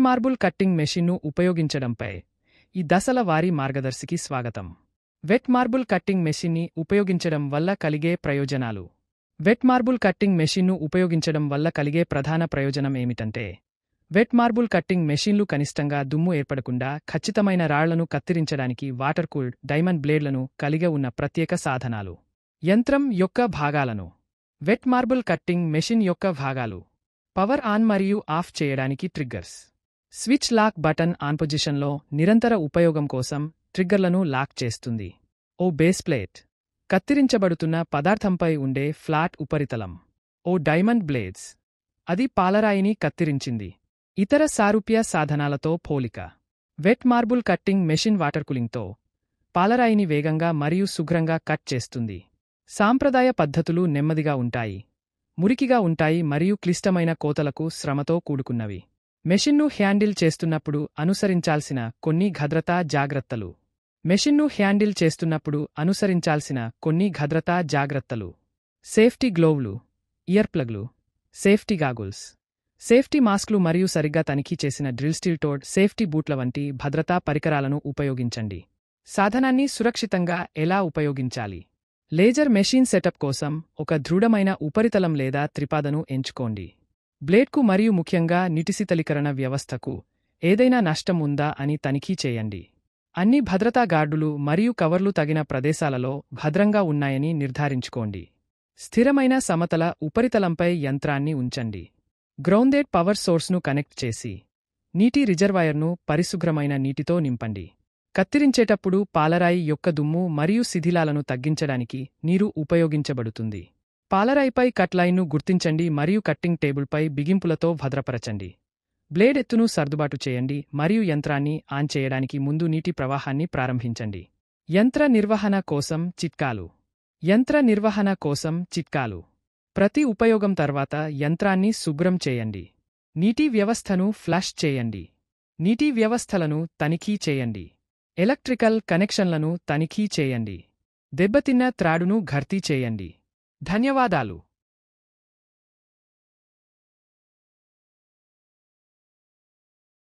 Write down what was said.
Marble cutting మెషిన్ను ఉపయోగించడంపై ఈ దశల వారీ మార్గదర్శికి స్వాగతం. వెట్ మార్బుల్ కట్టింగ్ మెషిన్ని ఉపయోగించడం వల్ల కలిగే ప్రయోజనాలు. వెట్ మార్బుల్ కట్టింగ్ మెషిన్ను ఉపయోగించడం వల్ల కలిగే ప్రధాన ప్రయోజనం ఏమిటంటే, వెట్ మార్బుల్ కట్టింగ్ మెషిన్లు కనిష్టంగా దుమ్ము ఏర్పడకుండా ఖచ్చితమైన రాళ్లను కత్తిరించడానికి వాటర్ కూల్డ్ డైమండ్ బ్లేడ్లను కలిగి ఉన్న ప్రత్యేక సాధనాలు. యంత్రం యొక్క భాగాలను. వెట్ మార్బుల్ కట్టింగ్ మెషిన్ యొక్క భాగాలు. పవర్ ఆన్ మరియు ఆఫ్ చేయడానికి triggers. Switch lock button on పొజిషన్లో నిరంతర ఉపయోగం కోసం ట్రిగ్గర్లను లాక్ చేస్తుంది. ఓ బేస్ ప్లేట్. కత్తిరించబడుతున్న పదార్థంపై ఉండే ఫ్లాట్ ఉపరితలం. ఓ డైమండ్ బ్లేడ్స్. అది పాలరాయిని కత్తిరించింది. ఇతర సారూప్య సాధనాలతో పోలిక. Wet marble cutting machine water కూలింగ్తో పాలరాయిని వేగంగా మరియు శుభ్రంగా కట్ చేస్తుంది. సాంప్రదాయ పద్ధతులు నెమ్మదిగా ఉంటాయి, మురికిగా ఉంటాయి మరియు క్లిష్టమైన కోతలకు శ్రమతో కూడుకున్నవి. మెషిన్ను హ్యాండిల్ చేస్తున్నప్పుడు అనుసరించాల్సిన కొన్ని భద్రతా జాగ్రత్తలు. మెషిన్ను హ్యాండిల్ చేస్తున్నప్పుడు అనుసరించాల్సిన కొన్ని భద్రతా జాగ్రత్తలు. సేఫ్టీ గ్లోవ్లు, ఇయర్ ప్లగ్లు, సేఫ్టీ గాగుల్స్, సేఫ్టీ మాస్క్లు మరియు సరిగ్గా తనిఖీ చేసిన డ్రిల్ స్టీల్ టోడ్ సేఫ్టీ బూట్ల వంటి భద్రతా పరికరాలను ఉపయోగించండి. సాధనాన్ని సురక్షితంగా ఎలా ఉపయోగించాలి? లేజర్ మెషిన్ సెటప్ కోసం ఒక దృఢమైన ఉపరితలం లేదా త్రిపాదను ఎంచుకోండి. బ్లేడ్కు మరియు ముఖ్యంగా నీటిశీతలీకరణ వ్యవస్థకు ఏదైనా నష్టం ఉందా అని తనిఖీ చేయండి. అన్ని భద్రతా గార్డులు మరియు కవర్లు తగిన ప్రదేశాలలో భద్రంగా ఉన్నాయని నిర్ధారించుకోండి. స్థిరమైన సమతల ఉపరితలంపై యంత్రాన్ని ఉంచండి. గ్రౌండెడ్ పవర్ సోర్స్ను కనెక్ట్ చేసి నీటి రిజర్వాయర్ను పరిశుభ్రమైన నీటితో నింపండి. కత్తిరించేటప్పుడు పాలరాయి యొక్క దుమ్ము మరియు శిథిలాలను తగ్గించడానికి నీరు ఉపయోగించబడుతుంది. పాలరాయిపై కట్ లైన్ను గుర్తించండి మరియు కట్టింగ్ టేబుల్పై బిగింపులతో భద్రపరచండి. బ్లేడ్ ఎత్తును సర్దుబాటు చేయండి మరియు యంత్రాన్ని ఆన్ చేయడానికి ముందు నీటి ప్రవాహాన్ని ప్రారంభించండి. యంత్ర నిర్వహణ కోసం చిట్కాలు. యంత్ర నిర్వహణ కోసం చిట్కాలు. ప్రతి ఉపయోగం తర్వాత యంత్రాన్ని శుభ్రం చేయండి. నీటి వ్యవస్థను ఫ్లష్ చేయండి. నీటి వ్యవస్థలను తనిఖీ చేయండి. ఎలక్ట్రికల్ కనెక్షన్లను తనిఖీ చేయండి. దెబ్బతిన్న త్రాడును భర్తీ చేయండి. ధన్యవాదాలు.